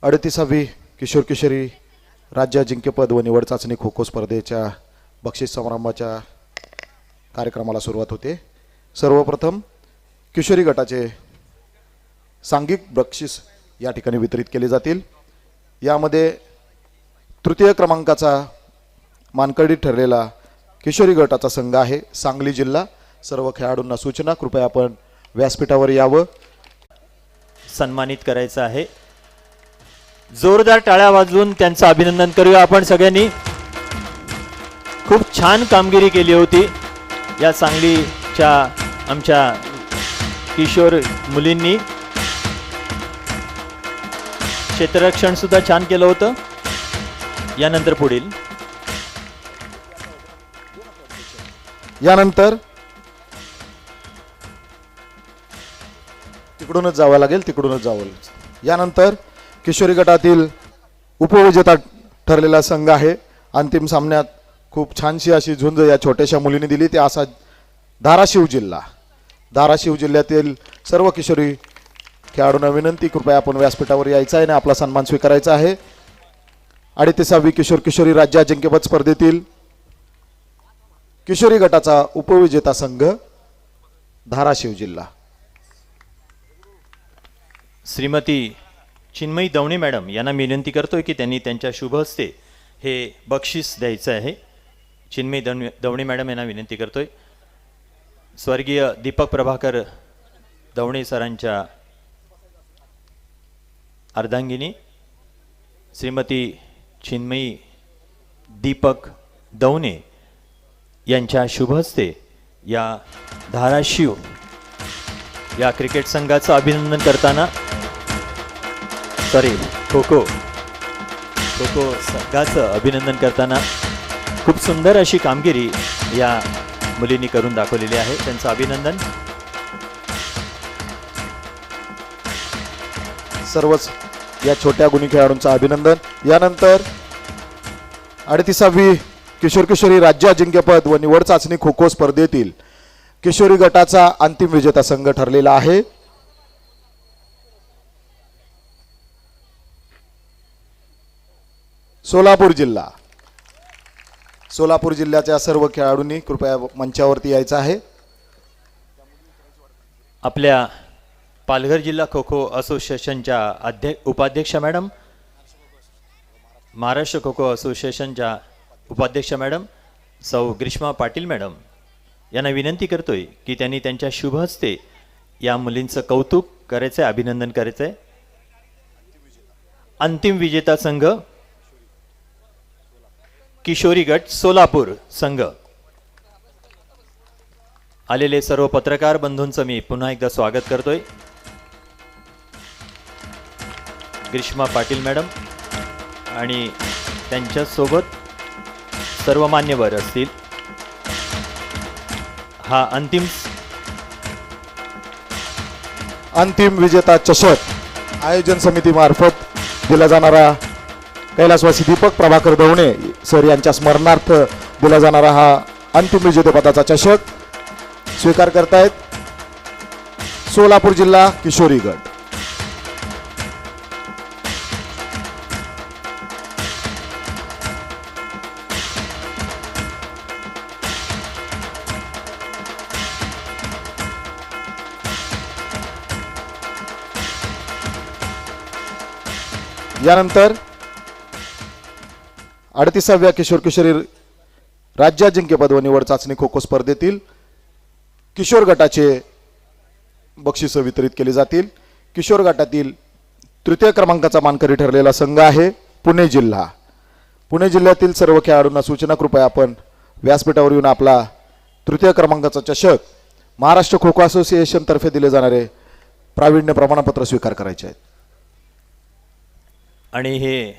38वी किशोर किशोरी राज्य अजिंक्यपद व निवड चाचणी खो खो स्पर्धेच्या बक्षीस समारंभाच्या कार्यक्रमाला सुरुवात होते। सर्वप्रथम किशोरी गटाचे सांघिक बक्षीस या ठिकाणी वितरित केले जातील। यामध्ये तृतीय क्रमांकाचा मानकरी ठरलेला किशोरी गटाचा संघ आहे सांगली जिल्हा। सर्व खेळाडूंना सूचना, कृपया आपण व्यासपीठावर यावं। सन्मानित करायचं आहे। जोरदार टाळ्या वाजवून त्यांचं अभिनंदन करूया आपण सगळ्यांनी। खूप छान कामगिरी केली होती या सांगलीच्या आमच्या किशोर मुलींनी। क्षेत्ररक्षण सुद्धा छान केलं होतं। यानंतर पुढील यानंतर तिकडूनच जावं लागेल, तिकडूनच जावं। यानंतर किशोरी गटातील उपविजेता ठरलेला संघ आहे। अंतिम सामन्यात खूप छानशी अशी झुंज या छोट्याशा मुलीने दिली, ते असा धाराशिव जिल्हा। धाराशिव जिल्ह्यातील सर्व किशोरी खेळाडूंना विनंती, कृपया आपण व्यासपीठावर यायचं आहे आणि आपला सन्मान स्वीकारायचा आहे। 38वी किशोर किशोरी राज्य अजिंक्यपद स्पर्धेतील किशोरी गटाचा उपविजेता संघ धाराशिव जिल्हा। श्रीमती चिन्मयी दवणे मॅडम यांना मी विनंती करतोय की त्यांनी त्यांच्या शुभ हस्ते हे बक्षीस द्यायचं आहे। चिन्मयी दवणे मॅडम यांना विनंती करतोय। स्वर्गीय दीपक प्रभाकर दवणे सरांच्या अर्धांगिनी श्रीमती चिन्मयी दीपक दवणे यांच्या शुभ हस्ते या धाराशिव या क्रिकेट संघाचं अभिनंदन करताना खो खो संघाचं अभिनंदन करताना खूप सुंदर अशी कामगिरी या मुलींनी करून दाखवलेली आहे। त्यांचं अभिनंदन। सर्वच या छोट्या गुणी खेळाडूंचं अभिनंदन। यानंतर 38वी किशोर किशोरी राज्य अजिंक्यपद व निवड चाचणी खो खो स्पर्धेतील किशोरी गटाचा अंतिम विजेता संघ ठरलेला आहे सोलापूर जिल्हा। सोलापूर जिल्ह्याच्या सर्व खेळाडूंनी कृपया मंचावरती यायचं आहे। आपल्या पालघर जिल्हा खो खो असोसिएशनच्या उपाध्यक्ष मॅडम, महाराष्ट्र खो खो असोसिएशनच्या उपाध्यक्ष मॅडम सौ ग्रीष्मा पाटील मॅडम यांना विनंती करतोय की त्यांनी त्यांच्या शुभ हस्ते या मुलींचं कौतुक करायचं, अभिनंदन करायचं। अंतिम विजेता संघ किशोरी गट सोलापूर संघ। आलेले सर्व पत्रकार बंधूंचं मी पुन्हा एकदा स्वागत करतोय। ग्रीष्मा पाटील मॅडम आणि त्यांच्या सोबत सर्व मान्यवर असतील। हा अंतिम विजेता चषक आयोजन समितीमार्फत दिला जाणारा कैलासवासी दीपक प्रभाकर दवणे सर यांच्या स्मरणार्थ दिला जाणारा हा अंतिम विजेतेपदाचा चषक स्वीकार करतायत सोलापूर जिल्हा किशोरी गट। यानंतर 38व्या किशोर किशोरी राज्य अजिंक्यपद व निवड चाचणी खो खो स्पर्धेतील किशोर गटाचे बक्षीस वितरित केले जातील। किशोर गटातील तृतीय क्रमांकाचा मानकरी ठरलेला संघ आहे पुणे जिल्हा। पुणे जिल्ह्यातील सर्व खेळाडूंना सूचना, कृपया आपण व्यासपीठावर येऊन आपला तृतीय क्रमांकाचा चषक महाराष्ट्र खो खो असोसिएशन तर्फे दिले जाणारे प्रावीण्य प्रमाणपत्र स्वीकार करायचे आहेत। आणि हे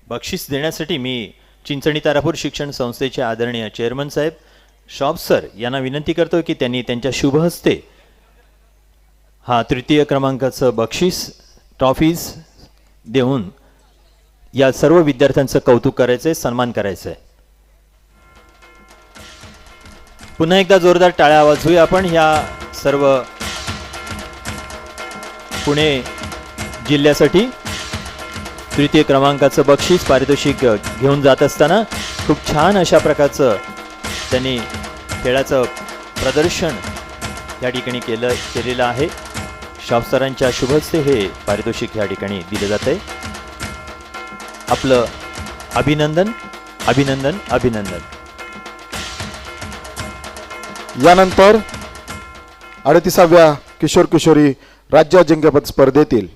बक्षीस देण्यासाठी मी चिंचणी तारापूर शिक्षण संस्थेचे आदरणीय चेअरमन साहेब शॉप सर यांना विनंती करतो की त्यांनी त्यांच्या शुभ हस्ते हा तृतीय क्रमांकाचं बक्षीस ट्रॉफीज देऊन या सर्व विद्यार्थ्यांचं कौतुक करायचंय, सन्मान करायचंय। पुन्हा एकदा जोरदार टाळ्या वाजवूया आपण ह्या सर्व पुणे जिल्ह्यासाठी। तृतीय क्रमांकाचं बक्षीस पारितोषिक घेऊन जात असताना खूप छान अशा प्रकारचं त्यांनी खेळाचं प्रदर्शन या ठिकाणी केलेलं आहे. शॉप सरांच्या शुभ हस्ते हे पारितोषिक या ठिकाणी दिले जाते. आपलं अभिनंदन अभिनंदन अभिनंदन. यानंतर 38व्या किशोर किशोरी राज्य अजिंक्यपद स्पर्धेतील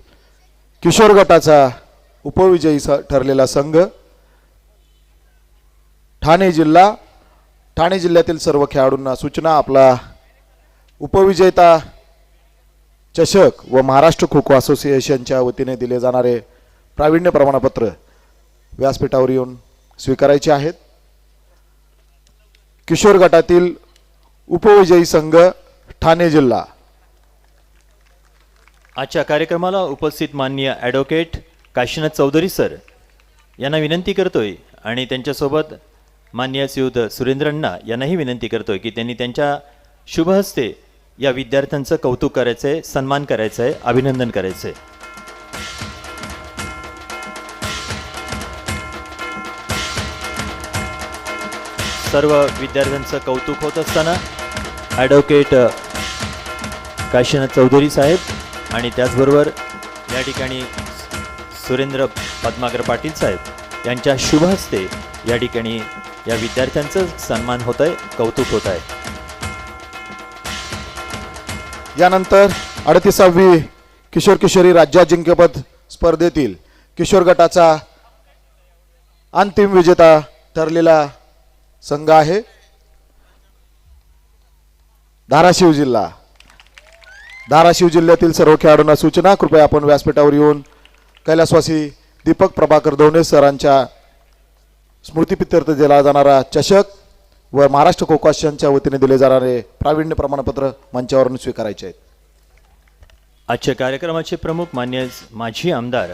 किशोर गटाचा उपविजयी ठरलेला संघ ठाणे जिल्ह्यातील सर्व खेळाडूंना सूचना. आपला उपविजेता चषक व महाराष्ट्र खो खो असोसिएशनच्या वतीने दिले जाणारे प्रावीण्य प्रमाणपत्र व्यासपीठावर येऊन स्वीकारायचे आहेत. किशोर गटातील उपविजयी संघ ठाणे जिल्हा. आजच्या कार्यक्रमाला उपस्थित माननीय ॲडव्होकेट काशीनाथ चौधरी सर यांना विनंती करतोय आणि त्यांच्यासोबत माननीय श्रीयुत सुरेंद्रण्णा यांनाही विनंती करतोय की त्यांनी त्यांच्या शुभ हस्ते या विद्यार्थ्यांचं कौतुक करायचंय, सन्मान करायचंय, अभिनंदन करायचंय. सर्व विद्यार्थ्यांचं कौतुक होत असताना ॲडव्होकेट काशीनाथ चौधरी साहेब आणि त्याचबरोबर या ठिकाणी सुरेंद्र पद्माकर पाटील साहेब यांच्या शुभ हस्ते या ठिकाणी या विद्यार्थ्यांचं सन्मान होत आहे, कौतुक होत आहे. यानंतर 38वी किशोर किशोरी राज्य अजिंक्यपद स्पर्धेतील किशोर गटाचा अंतिम विजेता ठरलेला संघ आहे धाराशिव जिल्हा. धाराशिव जिल्ह्यातील सर्व खेळाडूंना सूचना. कृपया आपण व्यासपीठावर येऊन कैलासवासी दीपक प्रभाकर धोणे सरांच्या स्मृतीप्रित्यर्थ दिला जाणारा चषक व महाराष्ट्र खो खो असोसिएशनच्या वतीने दिले जाणारे प्रावीण्य प्रमाणपत्र मंचावरून स्वीकारायचे आहेत. आजच्या कार्यक्रमाचे प्रमुख मान्य माजी आमदार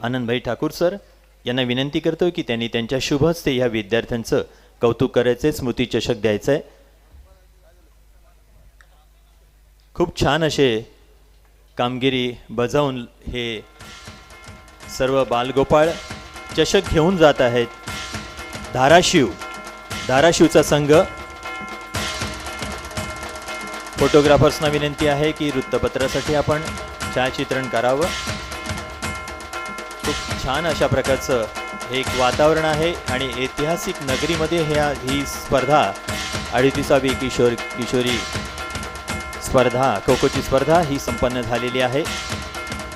आनंदभाई ठाकूर सर यांना विनंती करतो की त्यांनी त्यांच्या शुभ हस्ते या विद्यार्थ्यांचं कौतुक करायचे, स्मृती चषक द्यायचं आहे. खूप छान असे कामगिरी बजावून हे सर्व बालगोपाळ चषक घेऊन जात आहेत. धाराशिवचा संघ. फोटोग्राफर्सना विनंती आहे की वृत्तपत्रासाठी आपण छायाचित्रण करावं. खूप छान अशा प्रकारचं एक वातावरण आहे आणि ऐतिहासिक नगरीमध्ये ही स्पर्धा 38वी किशोरी स्पर्धा खो खोची स्पर्धा ही संपन्न झालेली आहे.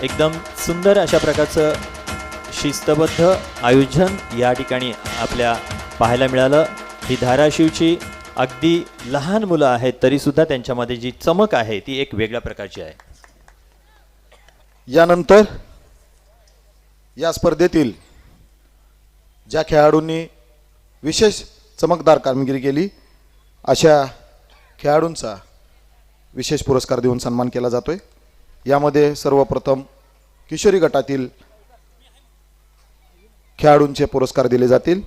एकदम सुंदर अशा प्रकारचं शिस्तबद्ध आयोजन या ठिकाणी आपल्या पाहायला मिळालं. ही धाराशिवची अगदी लहान मुलं आहेत तरीसुद्धा त्यांच्यामध्ये जी चमक आहे ती एक वेगळ्या प्रकारची आहे. यानंतर या स्पर्धेतील ज्या खेळाडूंनी विशेष चमकदार कामगिरी केली अशा खेळाडूंचा विशेष पुरस्कार देऊन सन्मान केला जातोय. यामध्ये सर्वप्रथम किशोरी गटातील खेळाडूंचे पुरस्कार दिले जातील.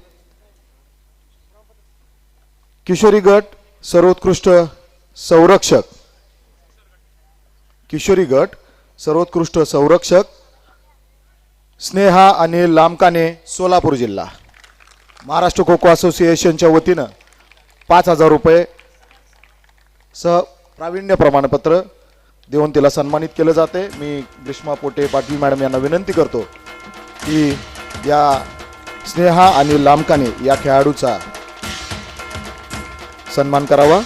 किशोरी गट सर्वोत्कृष्ट संरक्षक. किशोरी गट सर्वोत्कृष्ट संरक्षक स्नेहा अनिल लामकाने सोलापूर जिल्हा. महाराष्ट्र खो खो असोसिएशनच्या वतीनं 5,000 रुपये सह प्रावीण्य प्रमाणपत्र देऊन तिला सन्मानित केलं जाते. मी ग्रीष्मा पोटे पाटील मॅडम यांना विनंती करतो की या स्नेहा अनिल लामकाने या खेळाडूचा सन्मान करावा.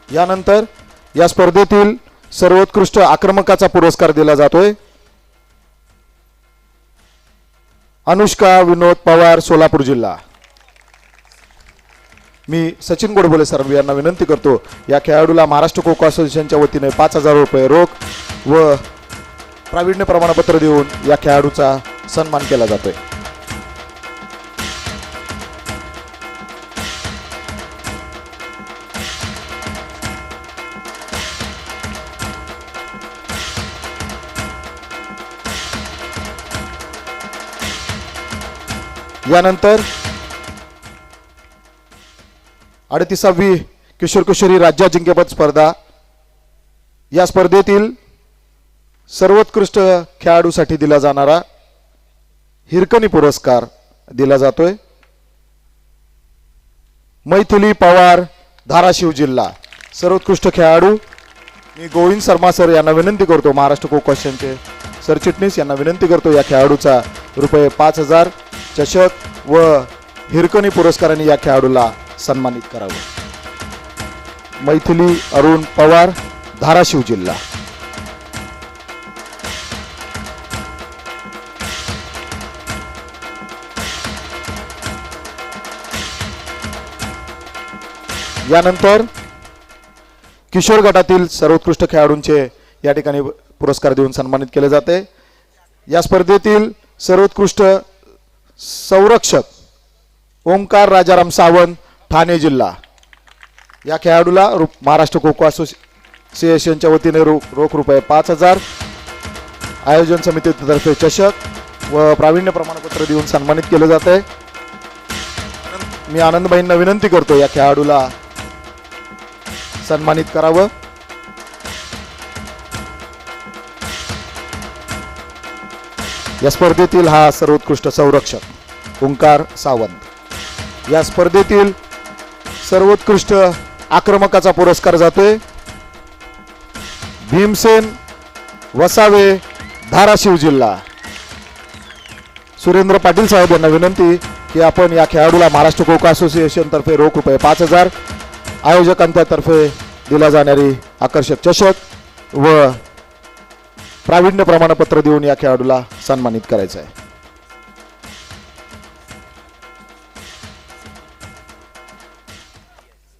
यानंतर या स्पर्धेतील सर्वोत्कृष्ट आक्रमकाचा पुरस्कार दिला जातोय. अनुष्का विनोद पवार सोलापूर जिल्हा. मी सचिन गोडबोले सर यांना विनंती करतो या खेळाडूला महाराष्ट्र खो खो असोसिएशनच्या वतीने 5,000 रुपये रोख व प्रावीण्य प्रमाणपत्र देऊन या खेळाडूचा सन्मान केला जातोय. यानंतर 38वी किशोर किशोरी राज्य अजिंक्यपद स्पर्धा, या स्पर्धेतील सर्वोत्कृष्ट खेळाडूसाठी दिला जाणारा हिरकणी पुरस्कार दिला जातोय. मैथिली पवार, धाराशिव जिल्हा. सर्वोत्कृष्ट खेळाडू मी गोविंद शर्मा सर यांना विनंती करतो, महाराष्ट्र खो खो असोसिएशनचे सरचिटणीस यांना विनंती करतो, या खेळाडूचा रुपये 5,000 चषक व हिरकणी पुरस्काराने या खेळाडूला सन्मानित करावं. मैथिली अरुण पवार, धाराशिव जिल्हा. यानंतर किशोर गटातील सर्वोत्कृष्ट खेळाडूंचे या ठिकाणी पुरस्कार देऊन सन्मानित केले जाते. या स्पर्धेतील सर्वोत्कृष्ट संरक्षक ओमकार राजाराम सावंत, ठाणे जिल्हा. या खेळाडूला महाराष्ट्र खो खो असोसिएशनच्या वतीने रोख रुपये 5,000, आयोजन समितीतर्फे चषक व प्रावीण्य प्रमाणपत्र देऊन सन्मानित केले जाते. मी आनंदबाईंना विनंती करतो या खेळाडूला सन्मानित करावं. या स्पर्धेतील हा सर्वोत्कृष्ट संरक्षक ओंकार सावंत. या स्पर्धेतील सर्वोत्कृष्ट आक्रमकाचा पुरस्कार जातोय भीमसेन वसावे, धाराशिव जिल्हा. सुरेंद्र पाटील साहेब यांना विनंती की आपण या खेळाडूला महाराष्ट्र खो खो असोसिएशन तर्फे रोख रुपये 5,000, आयोजकांतर्फे दिला जाणारी आकर्षक चषक व प्रावीण्य प्रमाणपत्र देऊन या खेळाडूला सन्मानित करायचं आहे.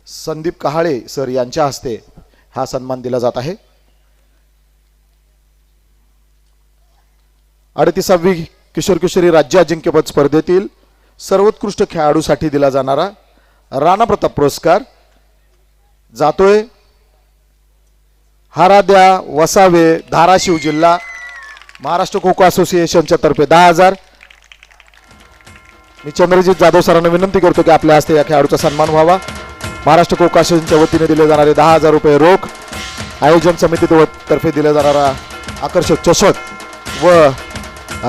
संदीप कहाळे सर यांच्या हस्ते हा सन्मान दिला जात आहे. 38वी किशोर किशोरी राज्य अजिंक्यपद स्पर्धेतील सर्वोत्कृष्ट खेळाडूसाठी दिला जाणारा राणा प्रताप पुरस्कार जातोय हाराद्या वसावे, धाराशिव जिल्हा. महाराष्ट्र खो खो असोसिएशनच्या तर्फे 10,000. मी चंद्रजित जाधव सरांना विनंती करतो की आपल्या हस्ते या खेळाडूचा सन्मान व्हावा. महाराष्ट्र खो खो असोसिएशनच्या वतीने दिले जाणारे 10,000 रुपये रोख, आयोजन समितीतर्फे दिला जाणारा आकर्षक चषक व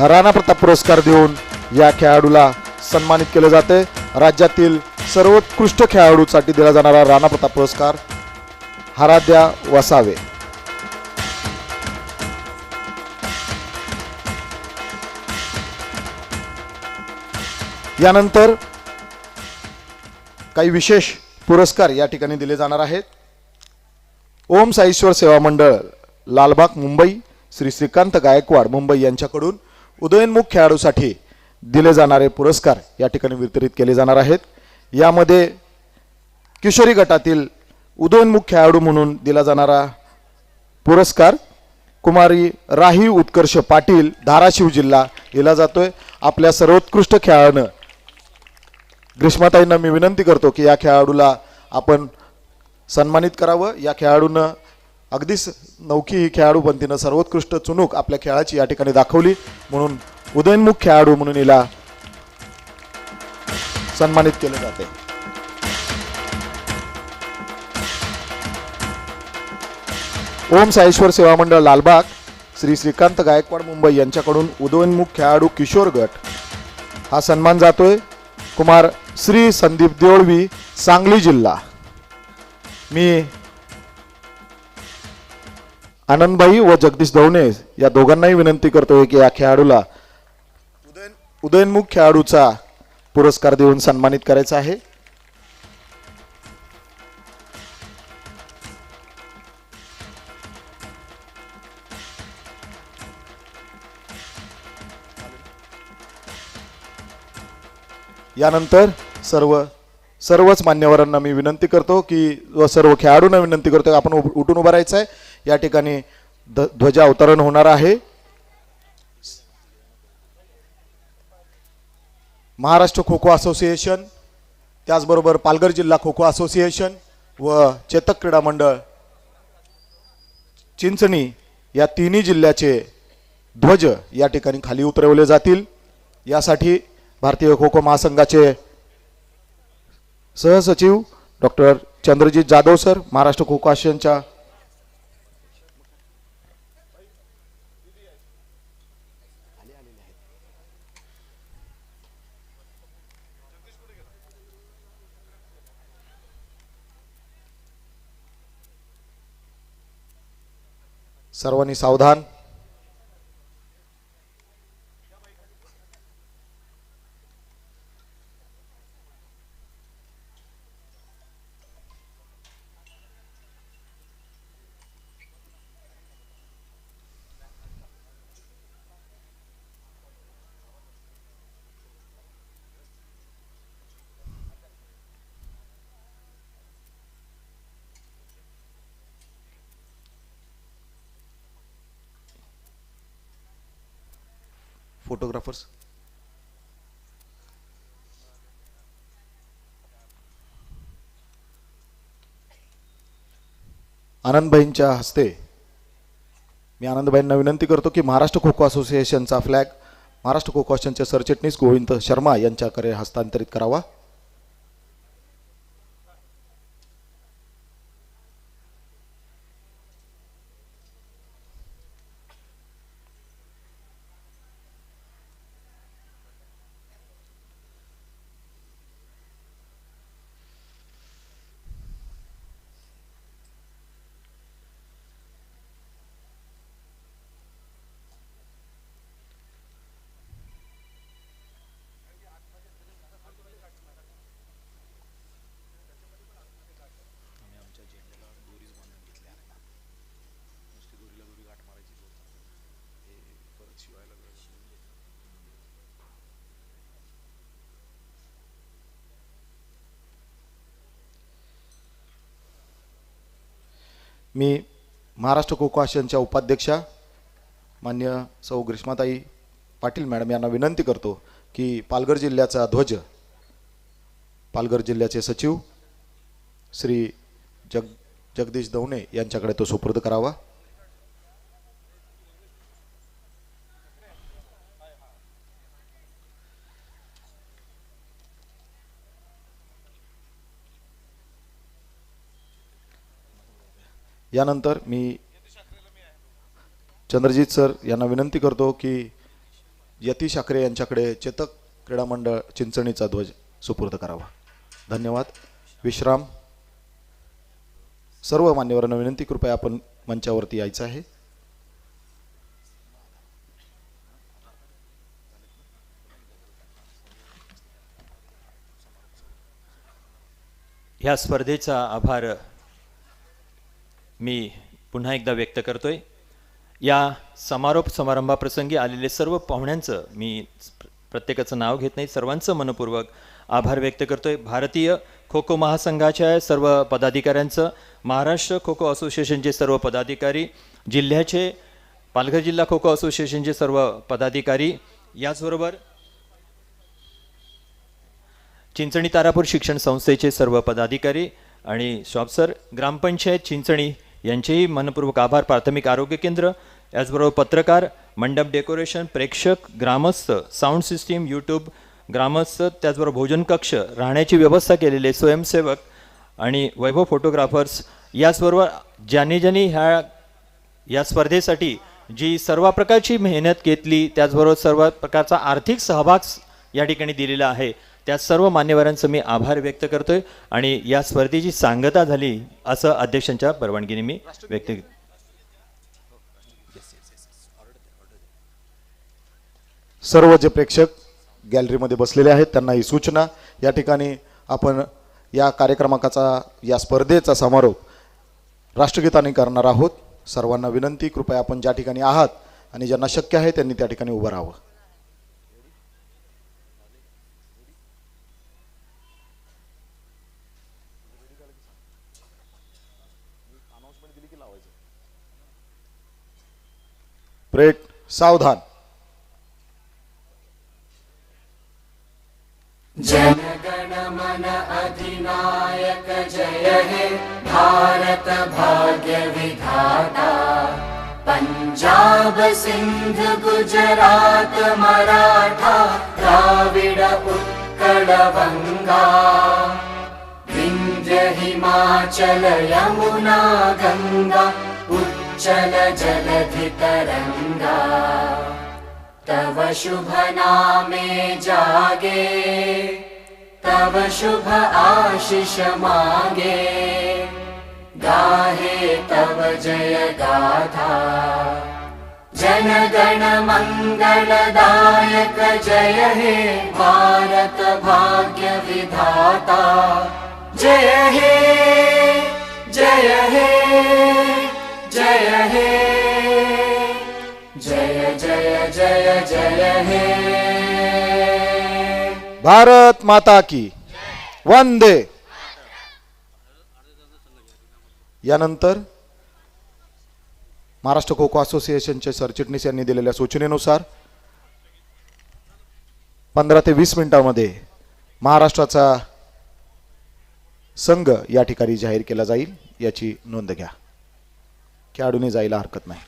राणा प्रताप पुरस्कार देऊन या खेळाडूला सन्मानित केले जाते. राज्यातील सर्वोत्कृष्ट खेळाडूसाठी दिला जाणारा राणा प्रताप पुरस्कार हाराद्या वसावे. यानंतर काही विशेष पुरस्कार या ठिकाणी दिले जाणार आहेत. ओम साईश्वर सेवा मंडळ लालबाग मुंबई, श्री श्रीकांत गायकवाड मुंबई यांच्याकडून उदयोन्मुख खेळाडूसाठी दिले जाणारे पुरस्कार या ठिकाणी वितरित केले जाणार आहेत. यामध्ये किशोरी गटातील उदयोन्मुख खेळाडू म्हणून दिला जाणारा पुरस्कार कुमारी राही उत्कर्ष पाटील, धाराशिव जिल्हा दिला जातोय. आपल्या सर्वोत्कृष्ट खेळाडूनं ग्रीष्माताईंना मी विनंती करतो की या खेळाडूला आपण सन्मानित करावं. या खेळाडूनं अगदीच नौकी ही खेळाडूपंथीनं सर्वोत्कृष्ट चुणूक आपल्या खेळाची या ठिकाणी दाखवली, म्हणून उदयोन्मुख खेळाडू म्हणून हिला सन्मानित केले जाते. ओम साईश्वर सेवा मंडळ लालबाग, श्री श्रीकांत गायकवाड मुंबई यांच्याकडून उदयोन्मुख खेळाडू किशोर गट हा सन्मान जातोय कुमार श्री संदीप देवळवी, सांगली जिल्हा. मी आनंदबाई व जगदीश दवणे या दोघांनाही विनंती करतोय की या खेळाडूला उदयोन्मुख खेळाडूचा पुरस्कार देऊन सन्मानित करायचा आहे. यानंतर सर्वच मान्यवरांना मी विनंती करतो की व सर्व खेळाडूंना विनंती करतो की आपण उठून उभं राहायचं आहे. या ठिकाणी ध्वजा अवतरण होणार आहे. महाराष्ट्र खो खो असोसिएशन, त्याचबरोबर पालघर जिल्हा खो खो असोसिएशन व चेतक क्रीडा मंडळ चिंचणी या तिन्ही जिल्ह्याचे ध्वज या ठिकाणी खाली उतरवले जातील. यासाठी भारतीय खो खो महासंघाचे सहसचिव डॉक्टर चंद्रजीत जाधव सर, महाराष्ट्र खो खो असोसिएशनच्या सर्वांनी सावधान. फोटोग्राफर्स आनंदभाईंच्या हस्ते मी आनंदभाईंना विनंती करतो की महाराष्ट्र खो खो असोसिएशनचा फ्लॅग महाराष्ट्र खो खो असोसिएशनचे सरचिटणीस गोविंद शर्मा यांच्याकडे हस्तांतरित करावा. मी महाराष्ट्र खो खो असोसिएशनच्या उपाध्यक्षा मान्य सौ ग्रीष्माताई पाटील मॅडम यांना विनंती करतो की पालघर जिल्ह्याचा ध्वज पालघर जिल्ह्याचे सचिव श्री जगदीश दवणे यांच्याकडे तो सुपूर्द करावा. यानंतर मी चंद्रजीत सर यांना विनंती करतो की यती शाकरे यांच्याकडे चेतक क्रीडा मंडळ चिंचणीचा ध्वज सुपूर्द करावा. धन्यवाद. विश्राम. सर्व मान्यवरांना विनंती कृपया आपण मंचावरती यायचं आहे. ह्या स्पर्धेचा आभार मी पुन्हा एकदा व्यक्त करतोय. या समारोप समारंभाप्रसंगी आलेले सर्व पाहुण्यांचं मी प्रत्येकाचं नाव घेत नाही, सर्वांचं मनपूर्वक आभार व्यक्त करतोय. भारतीय खो खो महासंघाच्या सर्व पदाधिकाऱ्यांचं, महाराष्ट्र खो खो असोसिएशनचे सर्व पदाधिकारी, जिल्ह्याचे पालघर जिल्हा खो खो असोसिएशनचे सर्व पदाधिकारी, याचबरोबर चिंचणी तारापूर शिक्षण संस्थेचे सर्व पदाधिकारी आणि शॉपसर, ग्रामपंचायत चिंचणी यांचेही मनपूर्वक आभार. प्राथमिक आरोग्य केंद्र, याचबरोबर पत्रकार, मंडप डेकोरेशन, प्रेक्षक, ग्रामस्थ, साऊंड सिस्टीम, यूट्यूब, ग्रामस्थ, त्याचबरोबर भोजन कक्ष, राहण्याची व्यवस्था केलेले स्वयंसेवक आणि वैभव फोटोग्राफर्स, याचबरोबर ज्यांनी या स्पर्धेसाठी जी सर्व प्रकारची मेहनत घेतली, त्याचबरोबर सर्व प्रकारचा आर्थिक सहभाग या ठिकाणी दिलेला आहे, त्या सर्व मान्यवरांचं मी आभार व्यक्त करतोय. आणि या स्पर्धेची सांगता झाली असं अध्यक्षांच्या परवानगीने मी व्यक्त. सर्व जे प्रेक्षक गॅलरीमध्ये बसलेले आहेत त्यांना ही सूचना, या ठिकाणी आपण या कार्यक्रमाचा या स्पर्धेचा समारोप राष्ट्रगीताने करणार आहोत. सर्वांना विनंती, कृपया आपण ज्या ठिकाणी आहात आणि ज्यांना शक्य आहे त्यांनी त्या ठिकाणी उभं राहावं. ब्रेक. सावधान. जनगण मन अधिनायक जय हे भारत भाग्य विधाता पंजाब सिंध गुजरात मराठा द्राविड उत्कल बंगा विंध्य हिमाचल यमुना गंगा उच्चल जलधि तरंगा तव शुभ नामे जागे तव शुभ आशीष मागे गाहे तव जय गाथा जन गण मंगलदायक जय हे भारत भाग्य विधाता जय हे जय हे जय हे जय जय जय जय हे भारत माता की वंदे. यानंतर महाराष्ट्र खो खो असोसिएशनचे सरचिटणीस यांनी दिलेल्या सूचनेनुसार 15 ते 20 मिनिटांमध्ये महाराष्ट्राचा संघ या ठिकाणी जाहीर केला जाईल, याची नोंद घ्या. खेळाडूंनी जायला हरकत नाही.